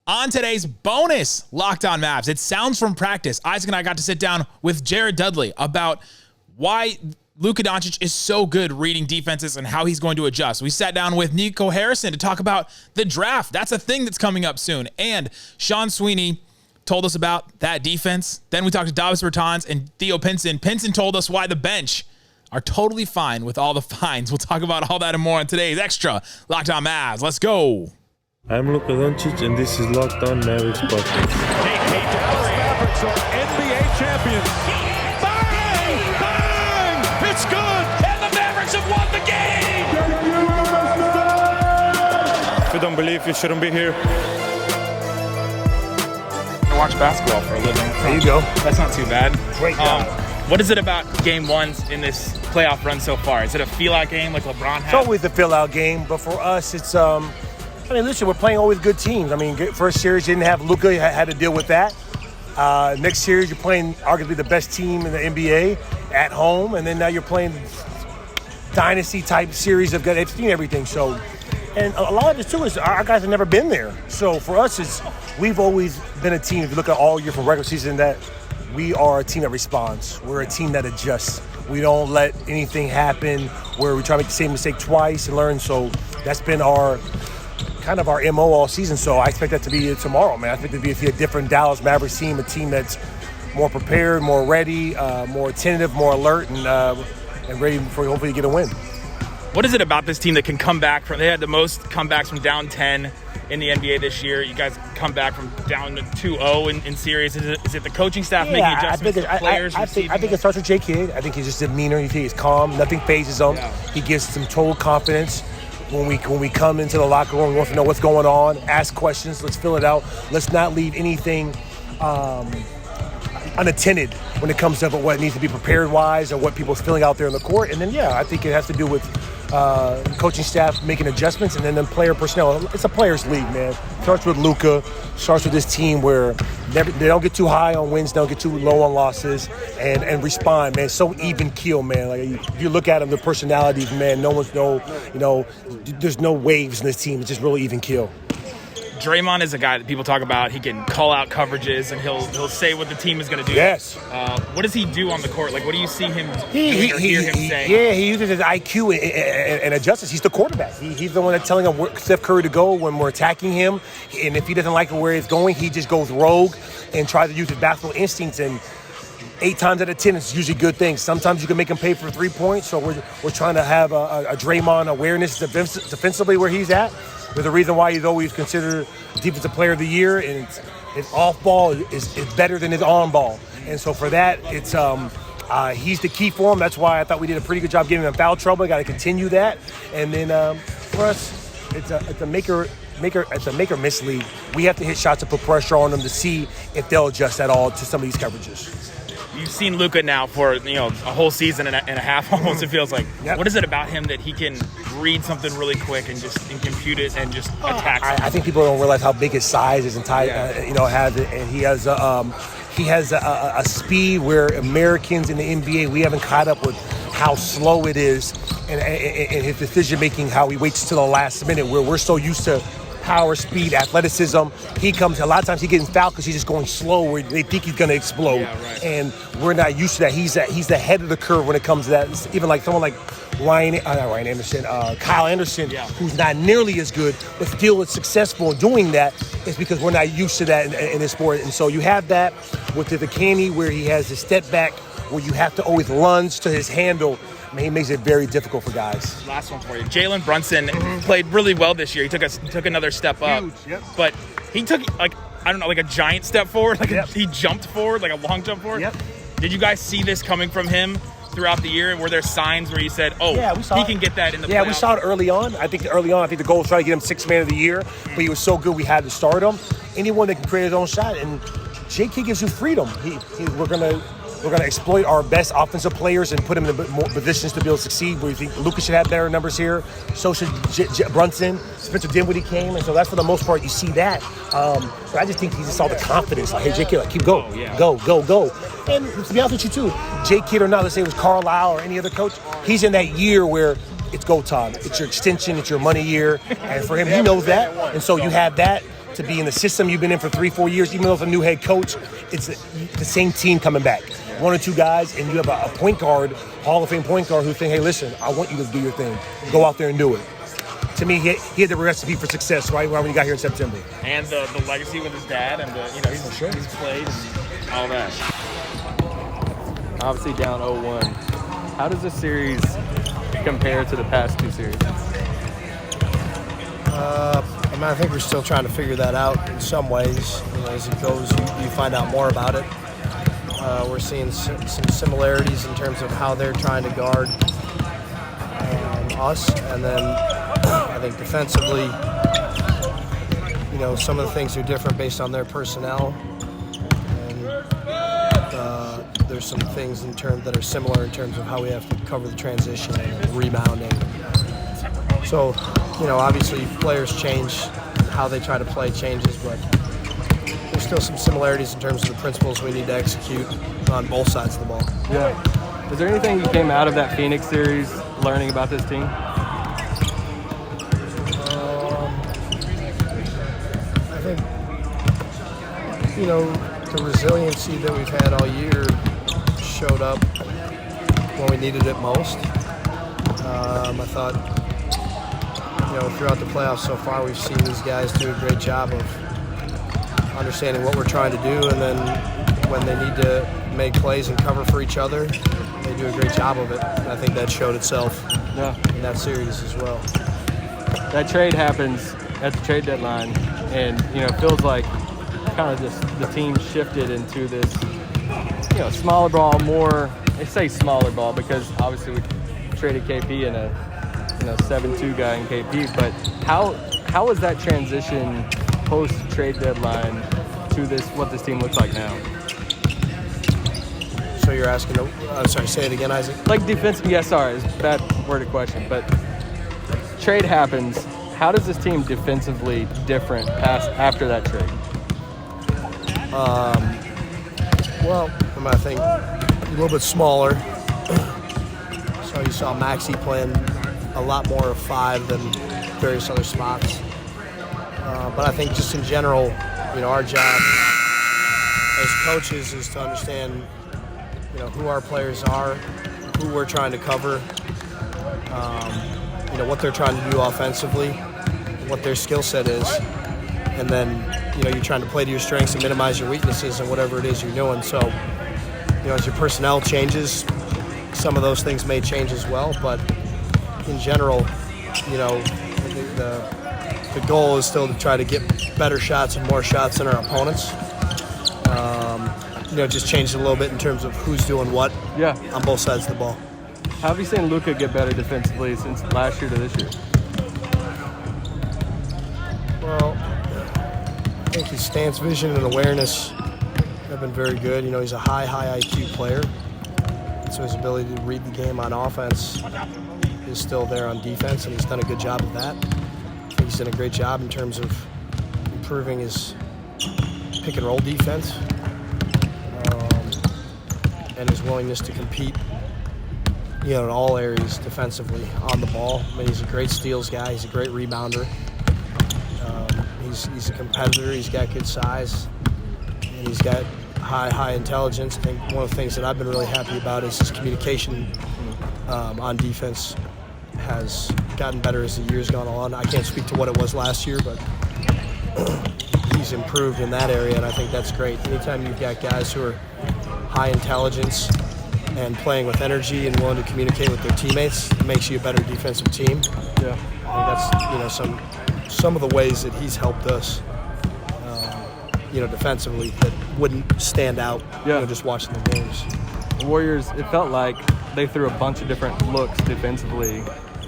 On today's bonus Locked On Mavs, it sounds from practice. Isaac and I got to sit down with Jared Dudley about why Luka Doncic is so good reading defenses and how he's going to adjust. We sat down with Nico Harrison to talk about the draft. That's a thing that's coming up soon. And Sweeney told us about that defense. Then we talked to Davis Bertans and Theo Pinson. Pinson told us why the bench are totally fine with all the fines. We'll talk about all that and more on today's extra Locked On Mavs. Let's go. I'm Luka Doncic, and this is Locked On Mavericks podcast. Hey, Dallas Mavericks are NBA champions. Bang! Bang! It's good! And the Mavericks have won the game! If you don't believe, you shouldn't be here. I watch basketball for a living. There you go. That's not too bad. Great job. What is it about game ones in this playoff run so far? Is it a feel-out game like LeBron had? It's always a fill-out game, but for us, it's listen, we're playing always good teams. First series you didn't have Luka, you had to deal with that. Next series you're playing arguably the best team in the NBA at home, and then now you're playing dynasty type series of they've seen everything. So, and a lot of this too is our guys have never been there. So for us, we've always been a team. If you look at all year from regular season, that we are a team that responds. We're a team that adjusts. We don't let anything happen where we try to make the same mistake twice and learn. So that's been our MO all season. So I expect that to be tomorrow, man. I expect it to be a different Dallas Mavericks team, a team that's more prepared, more ready, more attentive, more alert, and ready for hopefully to get a win. What is it about this team that can come back from? They had the most comebacks from down 10 in the NBA this year. You guys come back from down to 2-0 in series. Is it the coaching staff making adjustments to players? I think it starts with J. Kidd. I think he's just demeanor. He's calm. Nothing phases him. Yeah. He gives some total confidence. When we come into the locker room, we want to know what's going on, ask questions, let's fill it out. Let's not leave anything unattended when it comes to what needs to be prepared-wise or what people's feeling out there in the court. And then, I think it has to do with coaching staff making adjustments and then player personnel. It's a players' league, man. Starts with Luka, starts with this team where they don't get too high on wins, don't get too low on losses, and respond, man. It's so even keel, man. Like if you look at them, the personalities, man, there's no waves in this team. It's just really even keel. Draymond is a guy that people talk about. He can call out coverages and he'll say what the team is going to do. Yes. What does he do on the court? Like, what do you see him doing or hear him saying? Yeah, he uses his IQ and adjusts. He's the quarterback. He's the one that's telling him Steph Curry to go when we're attacking him. And if he doesn't like where it's going, he just goes rogue and tries to use his basketball instincts. And 8 times out of 10, it's usually good things. Sometimes you can make him pay for 3 points. So we're trying to have a Draymond awareness defensively where he's at. There's a reason why he's always considered Defensive Player of the Year, and his off ball is better than his on ball. And so for that, it's he's the key for him. That's why I thought we did a pretty good job giving him foul trouble. Got to continue that. And then for us, it's a make or miss league. We have to hit shots to put pressure on them to see if they'll adjust at all to some of these coverages. You've seen Luka now for a whole season and a half almost, it feels like. Yep. What is it about him that he can read something really quick and compute it and just attack? I think people don't realize how big his size is and has it, and he has a speed where Americans in the NBA, we haven't caught up with how slow it is and his decision making, how he waits till the last minute, where we're so used to power, speed, athleticism. He comes, a lot of times he getting fouled because he's just going slow where they think he's going to explode. Yeah, right. And we're not used to that. He's the head of the curve when it comes to that. It's even like someone like Kyle Anderson, who's not nearly as good, but still is successful in doing that. It's because we're not used to that in this sport. And so you have that with the Canny where he has his step back, where you have to always lunge to his handle. He makes it very difficult for guys. Last one for you. Jalen Brunson played really well this year. He took another step up. Huge, yep. But he took, a giant step forward. He jumped forward, like a long jump forward. Yep. Did you guys see this coming from him throughout the year? Were there signs where you said, he can get that in the playoffs? Yeah, we saw it early on. I think the goal was trying to get him 6th man of the year, but he was so good we had to start him. Anyone that can create his own shot, and J.K. gives you freedom. We're going to exploit our best offensive players and put them in more positions to be able to succeed. We think Luka should have better numbers here. So should Brunson. Spencer Dinwiddie came, and so that's for the most part you see that. But I just think he just saw the confidence. Like, hey, J.K., keep going. Go. And to be honest with you, too, J.K. or not, let's say it was Carlisle or any other coach, he's in that year where it's go time. It's your extension. It's your money year. And for him, he knows that. And so you have that to be in the system you've been in for 3-4 years, even though it's a new head coach, it's the same team coming back. 1 or 2 guys, and you have a point guard, Hall of Fame point guard, who think, hey, listen, I want you to do your thing. Go out there and do it. To me, he had the recipe for success right when he got here in September. And the legacy with his dad, and he's played and all that. Obviously down 0-1. How does this series compare to the past 2 series? I think we're still trying to figure that out in some ways. As it goes, you find out more about it. We're seeing some similarities in terms of how they're trying to guard us, and then I think defensively, some of the things are different based on their personnel, and there's some things that are similar in terms of how we have to cover the transition and rebounding. So, obviously players change, how they try to play changes, but there's still some similarities in terms of the principles we need to execute on both sides of the ball. Yeah. Is there anything you came out of that Phoenix series learning about this team? I think, the resiliency that we've had all year showed up when we needed it most. I thought, throughout the playoffs so far, we've seen these guys do a great job of understanding what we're trying to do, and then when they need to make plays and cover for each other, they do a great job of it. And I think that showed itself in that series as well. That trade happens at the trade deadline, and it feels like kind of just the team shifted into this smaller ball, more. They say smaller ball because obviously we traded KP in a 7-2 guy in KP, but how was that transition post trade deadline to what this team looks like now? So you're asking, sorry, say it again, Isaac. Like defense, sorry, it's a bad worded question, but trade happens. How does this team defensively different after that trade? Well, I think a little bit smaller. So you saw Maxey playing a lot more of 5 than various other spots. But I think just in general, our job as coaches is to understand, who our players are, who we're trying to cover, what they're trying to do offensively, what their skill set is, and then, you're trying to play to your strengths and minimize your weaknesses and whatever it is you're doing. So, as your personnel changes, some of those things may change as well, but in general, I think the goal is still to try to get better shots and more shots than our opponents. Just change it a little bit in terms of who's doing what on both sides of the ball. How have you seen Luka get better defensively since last year to this year? Well, I think his stance, vision, and awareness have been very good. He's a high IQ player, so his ability to read the game on offense is still there on defense, and he's done a good job of that. I think he's done a great job in terms of improving his pick and roll defense and his willingness to compete, in all areas defensively on the ball. He's a great steals guy. He's a great rebounder. He's a competitor. He's got good size, and he's got high intelligence. I think one of the things that I've been really happy about is his communication on defense has gotten better as the year's gone on. I can't speak to what it was last year, but he's improved in that area, and I think that's great. Anytime you've got guys who are high intelligence and playing with energy and willing to communicate with their teammates, it makes you a better defensive team. Yeah, I think that's some of the ways that he's helped us, defensively that wouldn't stand out. Just watching the games. The Warriors, it felt like they threw a bunch of different looks defensively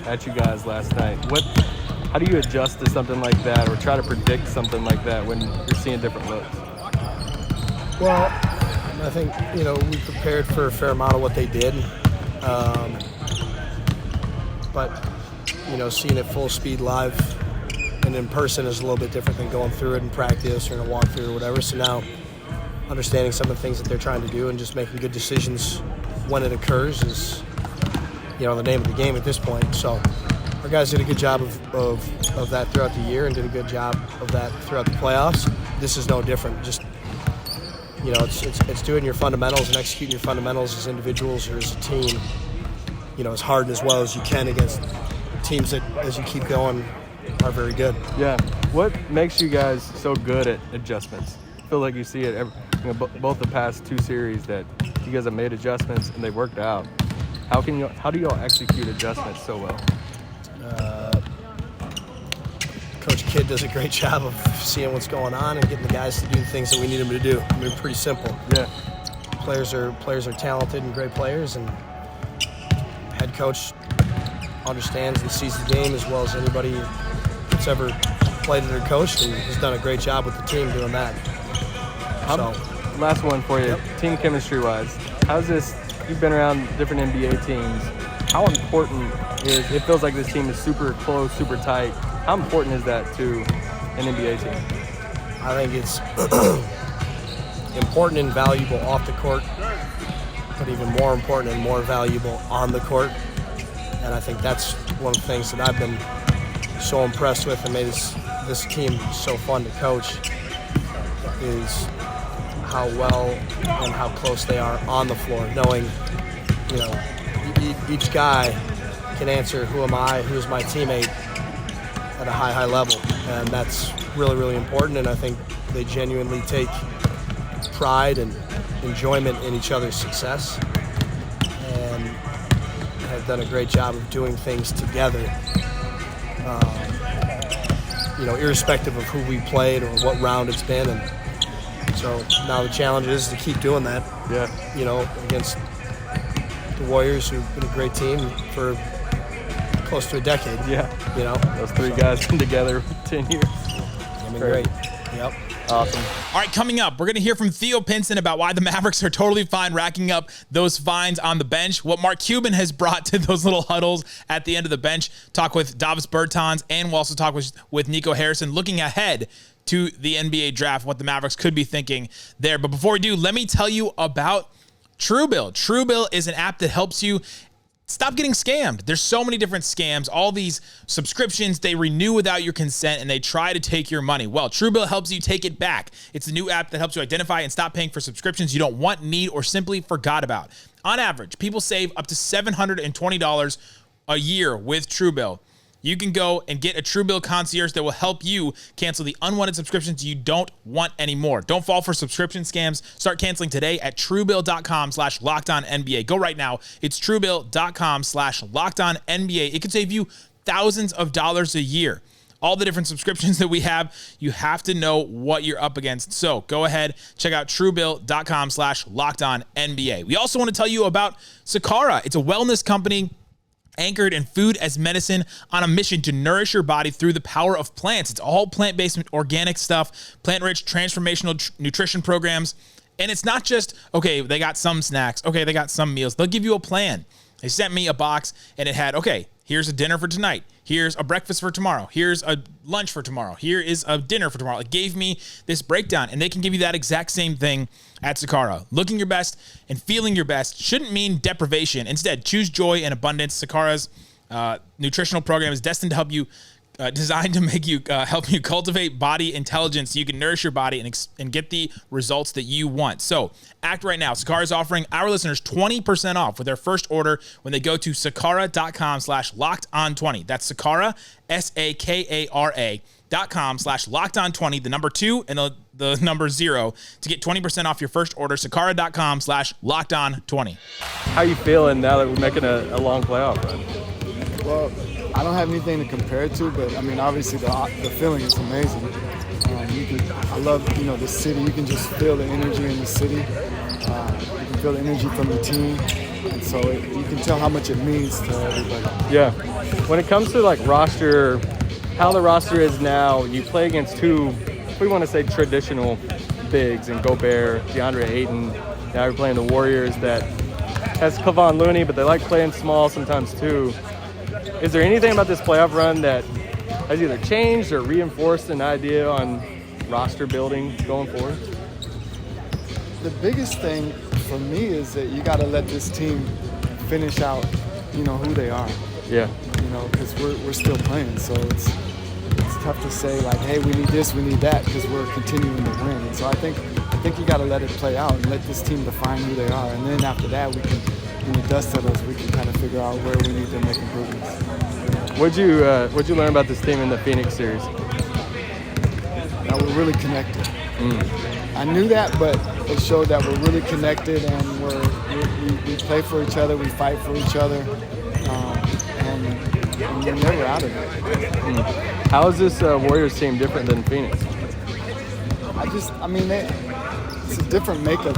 at you guys last night. How do you adjust to something like that, or try to predict something like that when you're seeing different looks? Well, I think, we prepared for a fair amount of what they did. But, seeing it full speed live and in person is a little bit different than going through it in practice or in a walkthrough or whatever. So now understanding some of the things that they're trying to do and just making good decisions when it occurs is, the name of the game at this point. So our guys did a good job of that throughout the year and did a good job of that throughout the playoffs. This is no different. Just, it's doing your fundamentals and executing your fundamentals as individuals or as a team, as hard and as well as you can against teams that, as you keep going, are very good. Yeah. What makes you guys so good at adjustments? I feel like you see it both the past 2 series that you guys have made adjustments and they worked out. How do y'all execute adjustments so well? Coach Kidd does a great job of seeing what's going on and getting the guys to do the things that we need them to do. I mean, pretty simple. Yeah. Players are talented and great players, and head coach understands and sees the game as well as anybody that's ever played it or coached, and has done a great job with the team doing that. Last one for you. Yep. Team chemistry-wise, how's this? You've been around different NBA teams. How important is it? Feels like this team is super close, super tight. How important is that to an NBA team? I think it's important and valuable off the court, but even more important and more valuable on the court. And I think that's one of the things that I've been so impressed with and made this team so fun to coach is how well and how close they are on the floor, knowing, each guy can answer, who am I, who is my teammate, at a high level. And that's really, really important. And I think they genuinely take pride and enjoyment in each other's success and have done a great job of doing things together, irrespective of who we played or what round it's been. And so now the challenge is to keep doing that, against the Warriors, who've been a great team for close to a decade. Yeah. Those 3 guys been together for 10 years. I mean, great. Yep. Awesome. All right, coming up, we're going to hear from Theo Pinson about why the Mavericks are totally fine racking up those fines on the bench, what Mark Cuban has brought to those little huddles at the end of the bench, talk with Davis Bertans, and we'll also talk with Nico Harrison, looking ahead to the NBA draft, what the Mavericks could be thinking there. But before we do, let me tell you about Truebill. Truebill is an app that helps you stop getting scammed. There's so many different scams. All these subscriptions, they renew without your consent and they try to take your money. Well, Truebill helps you take it back. It's a new app that helps you identify and stop paying for subscriptions you don't want, need, or simply forgot about. On average, people save up to $720 a year with Truebill. You can go and get a Truebill concierge that will help you cancel the unwanted subscriptions you don't want anymore. Don't fall for subscription scams. Start canceling today at truebill.com/LockedOnNBA. Go right now. It's truebill.com/LockedOnNBA. It could save you thousands of dollars a year. All the different subscriptions that we have, you have to know what you're up against. So go ahead, check out truebill.com/LockedOnNBA. We also want to tell you about Sakara. It's a wellness company anchored in food as medicine, on a mission to nourish your body through the power of plants. It's all plant-based, organic stuff, plant-rich, transformational nutrition programs. And it's not just, okay, they got some snacks, okay, they got some meals. They'll give you a plan. They sent me a box and it had, okay, here's a dinner for tonight. Here's a breakfast for tomorrow. Here's a lunch for tomorrow. Here is a dinner for tomorrow. It gave me this breakdown, and they can give you that exact same thing at Sakara. Looking your best and feeling your best shouldn't mean deprivation. Instead, choose joy and abundance. Sakara's nutritional program is destined to help you, designed to make you, help you cultivate body intelligence so you can nourish your body and get the results that you want. So act right now. Sakara is offering our listeners 20% off with their first order when they go to sakara.com/LockedOn20. That's Sakara, SAKARA.com/LockedOn20, the number 2 and the number 0 to get 20% off your first order. Sakara.com/LockedOn20. How you feeling now that we're making a long playoff run? Well, I don't have anything to compare it to, but I mean, obviously the feeling is amazing. I love, the city. You can just feel the energy in the city. You can feel the energy from the team, and so you can tell how much it means to everybody. Yeah. When it comes to roster, how the roster is now, you play against 2, if we want to say traditional bigs, and Gobert, DeAndre Ayton. Now you're playing the Warriors that has Kevon Looney, but they like playing small sometimes too. Is there anything about this playoff run that has either changed or reinforced an idea on roster building going forward? The biggest thing for me is that you got to let this team finish out, who they are. Yeah. because we're still playing. So it's tough to say like, hey, we need this, we need that, because we're continuing to win. And so I think you got to let it play out and let this team define who they are. And then after that, we can, when the dust settles, we can kind of figure out where we need to make improvements. What'd you learn about this team in the Phoenix series? That we're really connected. I knew that, but it showed that we're really connected and we play for each other, we fight for each other, and we're never out of it. How is this Warriors team different than Phoenix? It's a different makeup.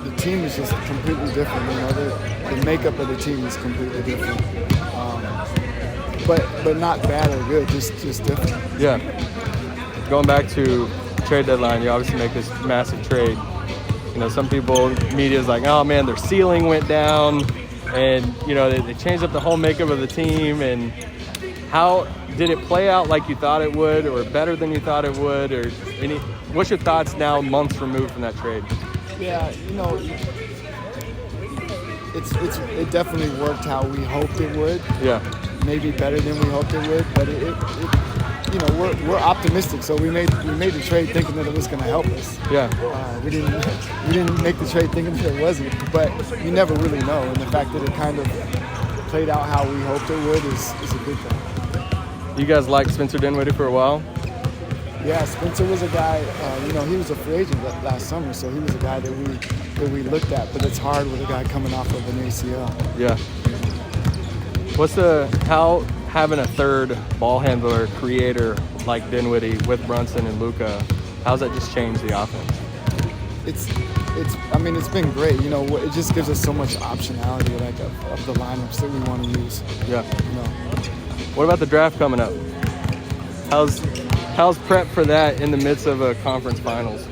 The team is just completely different. The makeup of the team is completely different. But not bad or good, just different. Yeah. Going back to trade deadline, you obviously make this massive trade. Some people, media's like, oh man, their ceiling went down, and they changed up the whole makeup of the team. And how did it play out like you thought it would, or better than you thought it would, or what's your thoughts now, months removed from that trade? Yeah, it definitely worked how we hoped it would. Yeah. Maybe better than we hoped it would, but we're optimistic. So we made the trade thinking that it was going to help us. Yeah. We didn't make the trade thinking that it wasn't, but you never really know. And the fact that it kind of played out how we hoped it would is a good thing. You guys liked Spencer Dinwiddie for a while? Yeah, Spencer was a guy. He was a free agent last summer, so he was a guy that we looked at. But it's hard with a guy coming off of an ACL. Yeah. How having a third ball handler, creator like Dinwiddie with Brunson and Luka, how's that just changed the offense? It's been great. It just gives us so much optionality, of the lineups that we want to use. Yeah. What about the draft coming up? How's prep for that in the midst of a conference finals?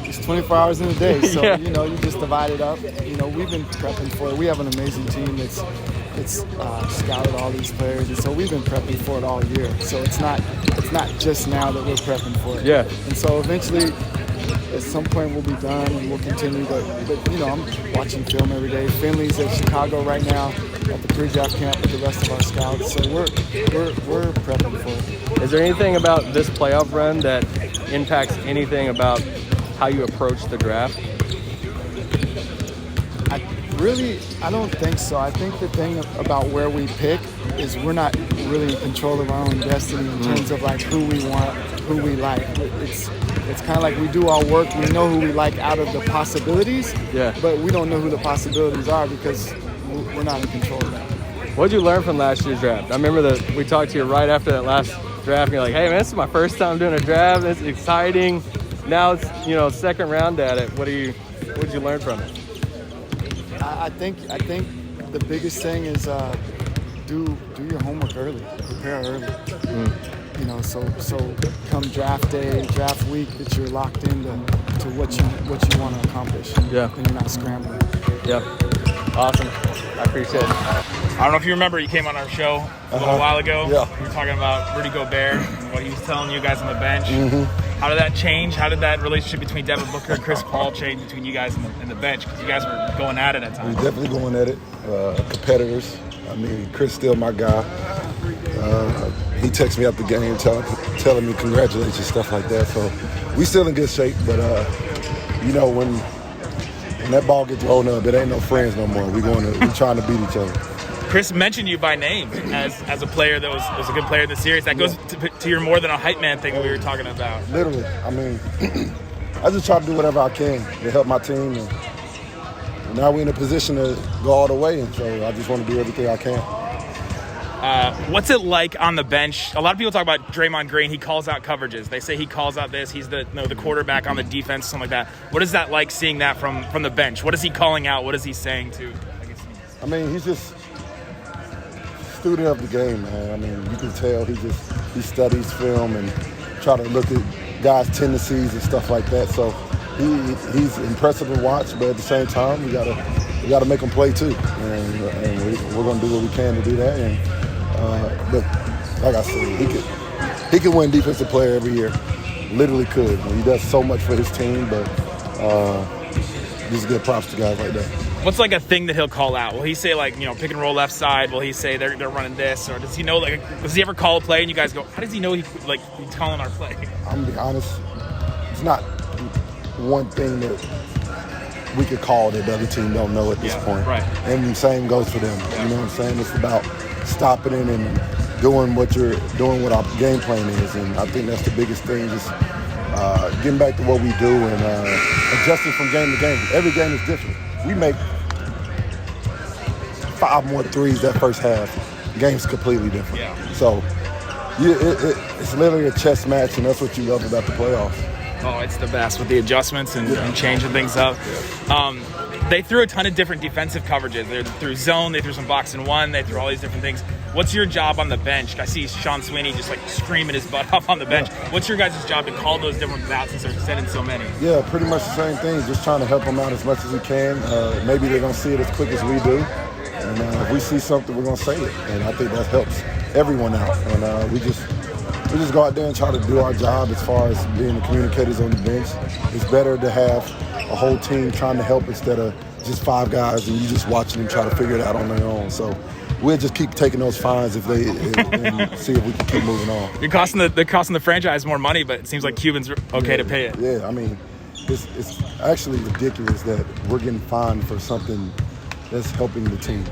It's 24 hours in a day, so yeah. You just divide it up. We've been prepping for it. We have an amazing team that's scouted all these players, and so we've been prepping for it all year. So it's not just now that we're prepping for it. Yeah. And so eventually, at some point, we'll be done and we'll continue. But I'm watching film every day. Finley's at Chicago right now at the pre-draft camp with the rest of our scouts. So we're prepping for it. Is there anything about this playoff run that impacts anything about how you approach the draft? I don't think so. I think the thing about where we pick is we're not really in control of our own destiny in terms of who we want, who we like. It's kind of like we do our work. We know who we like out of the possibilities, but we don't know who the possibilities are because we're not in control of that. What did you learn from last year's draft? I remember we talked to you right after that last draft, and you're like, hey man, this is my first time doing a draft. It's exciting. Now it's second round at it. What did you learn from it? I think the biggest thing is do your homework early, prepare early. So come draft day, draft week, that you're locked into what you want to accomplish. Yeah. And you're not scrambling. Yeah. Awesome. I appreciate it. I don't know if you remember, you came on our show a little while ago. Yeah. We were talking about Rudy Gobert and what he was telling you guys on the bench. Mm-hmm. How did that change? How did that relationship between Devin Booker and Chris Paul change between you guys and the bench? Because you guys were going at it at times. We're definitely going at it. Competitors. Chris still my guy. He texts me after the game telling me congratulations, stuff like that. So we still in good shape. But, when that ball gets rolled up, it ain't no friends no more. We're trying to beat each other. Chris mentioned you by name as a player that was a good player in the series. That goes to your more than a hype man thing that we were talking about. Literally. I just try to do whatever I can to help my team. And now we're in a position to go all the way, and so I just want to do everything I can. What's it like on the bench? A lot of people talk about Draymond Green. He calls out coverages. They say he calls out this. He's the quarterback on the defense, something like that. What is that like seeing that from the bench? What is he calling out? What is he saying to? He's just student of the game, man. You can tell he studies film and try to look at guys' tendencies and stuff like that. So he's impressive to watch, but at the same time, we gotta make him play too, and we're gonna do what we can to do that. And but like I said, he could win Defensive Player every year, literally could. He does so much for his team, but just give props to guys like that. What's like a thing that he'll call out? Will he say like, pick and roll left side? Will he say they're running this? Or does he know, does he ever call a play and you guys go, how does he know he's calling our play? I'm gonna be honest, it's not one thing that we could call that the other team don't know at this point. Right. And the same goes for them. You know what I'm saying? It's about stopping it and doing what our game plan is. And I think that's the biggest thing, just getting back to what we do and adjusting from game to game. Every game is different. We make 5 more threes that first half. The game's completely different. Yeah. So it's literally a chess match, and that's what you love about the playoffs. Oh, it's the best with the adjustments and changing things up. They threw a ton of different defensive coverages. They threw zone, they threw some box and one, they threw all these different things. What's your job on the bench? I see Sean Sweeney just screaming his butt off on the bench. What's your guys' job to call those different outs since they're sending so many? Yeah, pretty much the same thing. Just trying to help them out as much as we can. Maybe they don't see it as quick as we do. And if we see something, we're going to say it. And I think that helps everyone out. And we just go out there and try to do our job as far as being the communicators on the bench. It's better to have a whole team trying to help instead of just 5 guys and you just watching them try to figure it out on their own. So we'll just keep taking those fines and see if we can keep moving on. You're costing the franchise more money, but it seems like Cuban's okay to pay it. Yeah, I mean, it's actually ridiculous that we're getting fined for something that's helping the team.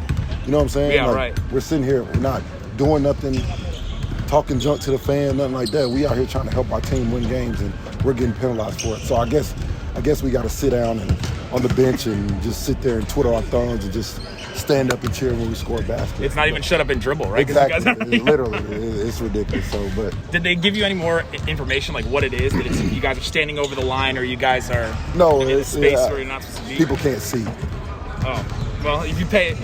You know what I'm saying? Yeah, right. We're sitting here, we're not doing nothing, talking junk to the fan, nothing like that. We out here trying to help our team win games, and we're getting penalized for it. So I guess we got to sit down and on the bench and just sit there and twiddle our thumbs and just stand up and cheer when we score a basket. It's not even shut up and dribble, right? Exactly. Literally, it's ridiculous. So, but did they give you any more information, like what it is? That you guys are standing over the line, or you guys are in a space where you're not supposed to be? People can't see. Oh. Well, if you pay,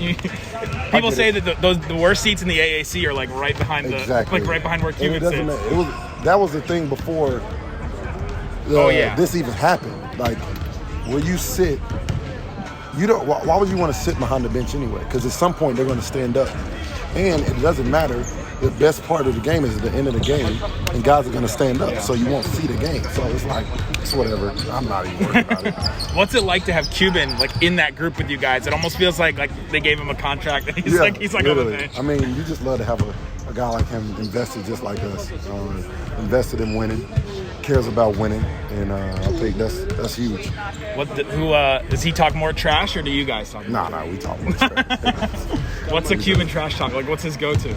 people say that the worst seats in the AAC are right behind right behind where Cuban sits. That was the thing before. This even happened. Where you sit, you don't. Why would you want to sit behind the bench anyway? Because at some point they're going to stand up, and it doesn't matter. The best part of the game is at the end of the game, and guys are going to stand up, so you won't see the game. So it's whatever. I'm not even worried about it. What's it like to have Cuban in that group with you guys? It almost feels like they gave him a contract. And he's on the bench. I mean, you just love to have a guy like him invested just like us, invested in winning, cares about winning, and I think that's huge. Does he talk more trash, or do you guys talk? Nah, we talk more trash. What's the Cuban trash talk? What's his go-to?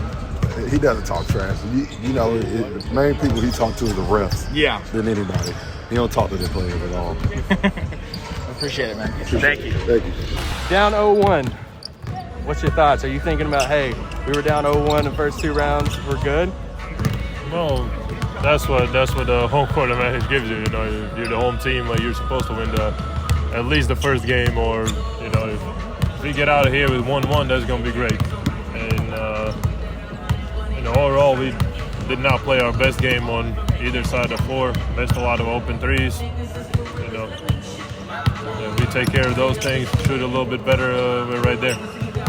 He doesn't talk trash. The main people he talks to is the refs. Yeah. Than anybody. He don't talk to the players at all. Appreciate it, man. Thank you. Down 0-1. What's your thoughts? Are you thinking about, hey, we were down 0-1 the first 2 rounds, we're good? No, that's what the home court advantage gives you. You're the home team, you're supposed to win at least the first game, or if we get out of here with 1-1, that's gonna be great. And overall, we did not play our best game on either side of the floor. Missed a lot of open threes. We take care of those things, shoot a little bit better. We're right there.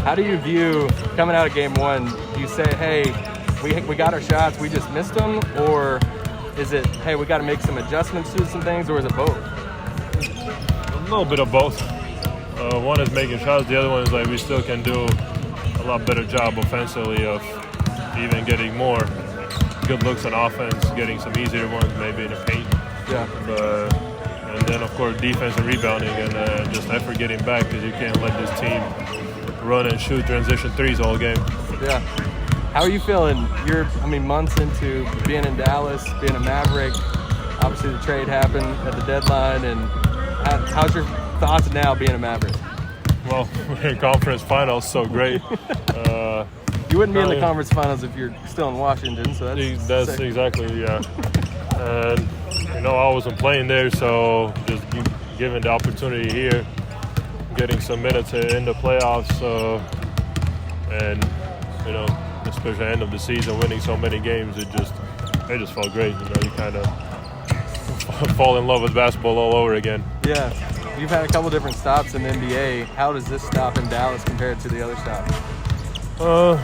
How do you view coming out of game 1? Do you say, hey, we got our shots, we just missed them, or is it, hey, we got to make some adjustments to some things, or is it both? A little bit of both. One is making shots, the other one is we still can do a lot better job offensively of even getting more good looks on offense, getting some easier ones maybe in the paint. Yeah. And then, of course, defense and rebounding and just effort getting back, because you can't let this team run and shoot transition threes all game. Yeah. How are you feeling? You're, months into being in Dallas, being a Maverick. Obviously, the trade happened at the deadline. And how's your thoughts now being a Maverick? Well, we're in conference finals, so great. You wouldn't be in the conference finals if you're still in Washington, so that's sick. Exactly, yeah. And, I wasn't playing there, so just given the opportunity here, getting some minutes in the playoffs, and, especially end of the season, winning so many games, it just felt great. You kind of fall in love with basketball all over again. Yeah. You've had a couple different stops in the NBA. How does this stop in Dallas compared to the other stops? I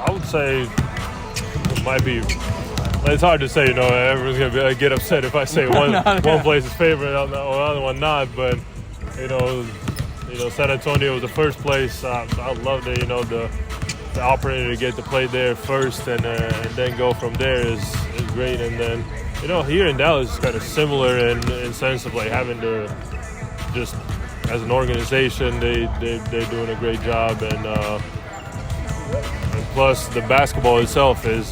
would say it might be. It's hard to say. Everyone's gonna get upset if I say one place is favorite, the other one not. But San Antonio was the first place. I love the opportunity to get to play there first and then go from there is great. And then, here in Dallas is kind of similar in sense of like having to just as an organization, they're doing a great job. And plus the basketball itself is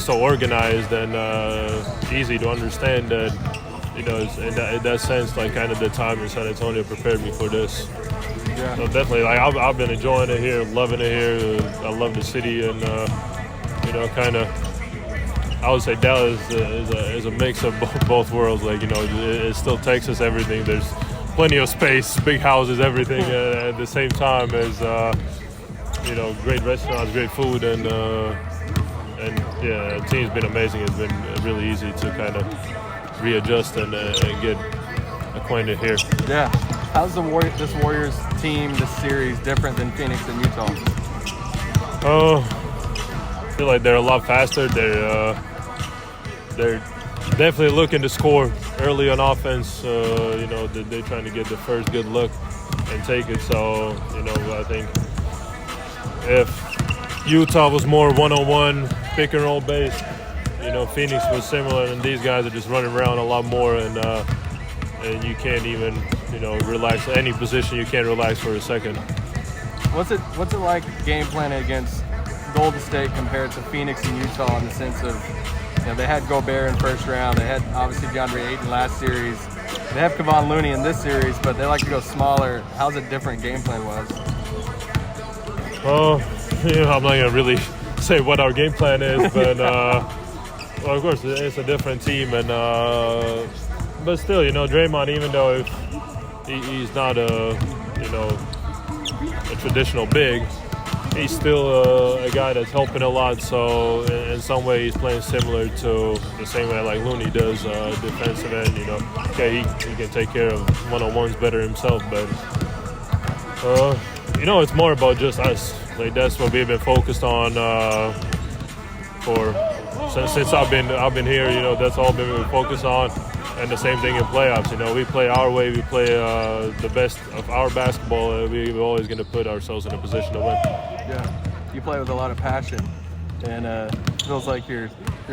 so organized and easy to understand that, in that sense, like kind of the time in San Antonio prepared me for this. Yeah. So definitely, like I've been enjoying it here, loving it here. I love the city, and kind of, I would say Dallas is a mix of both worlds. Like it's still Texas, everything. There's plenty of space, big houses, everything. At the same time as great restaurants, great food, and yeah, the team's been amazing. It's been really easy to kind of readjust and get acquainted here. Yeah. How's this Warriors team, this series, different than Phoenix and Utah? I feel like they're a lot faster. They're definitely looking to score early on offense. They're trying to get the first good look and take it. So, I think if Utah was more one-on-one, pick and roll based, Phoenix was similar, and these guys are just running around a lot more, and you can't even, relax. Any position, you can't relax for a second. What's it like game planning against Golden State compared to Phoenix and Utah in the sense of, they had Gobert in first round, they had obviously DeAndre Ayton last series, they have Kevon Looney in this series, but they like to go smaller. How's it different game plan was? I'm not gonna really say what our game plan is, but of course it's a different team, and but still, Draymond, even though if he's not a traditional big, he's still a guy that's helping a lot. So in some way, he's playing similar to the same way like Looney does, defensive end. Okay, he can take care of one-on-ones better himself, but it's more about just us. Like that's what we've been focused on since I've been here. That's all we've been focused on. And the same thing in playoffs. We play our way. We play the best of our basketball. We're always going to put ourselves in a position to win. Yeah, you play with a lot of passion, and it feels like you're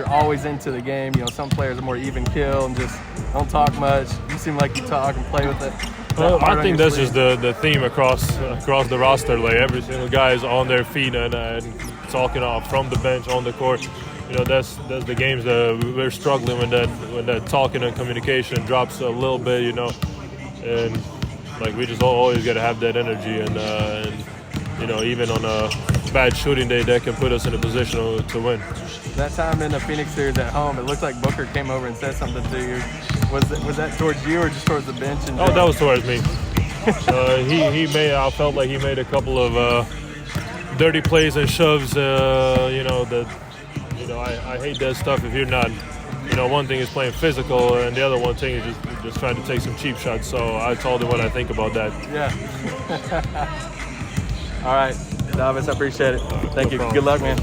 always into the game. Some players are more even kill and just don't talk much. You seem like you talk and play with it. Well, I think that's just the theme across the roster. Like every single guy is on their feet and talking off from the bench on the court. That's the games that we're struggling when that talking and communication drops a little bit. And like we just always got to have that energy and even on a bad shooting day, that can put us in a position to win. That time in the Phoenix series at home, it looked like Booker came over and said something to you. Was that towards you or just towards the bench? That was towards me. I felt like he made a couple of dirty plays and shoves. I hate that stuff if you're not. One thing is playing physical, and the other one thing is just trying to take some cheap shots. So I told him what I think about that. Yeah. All right, Davis, I appreciate it. Thank you. Good luck, man.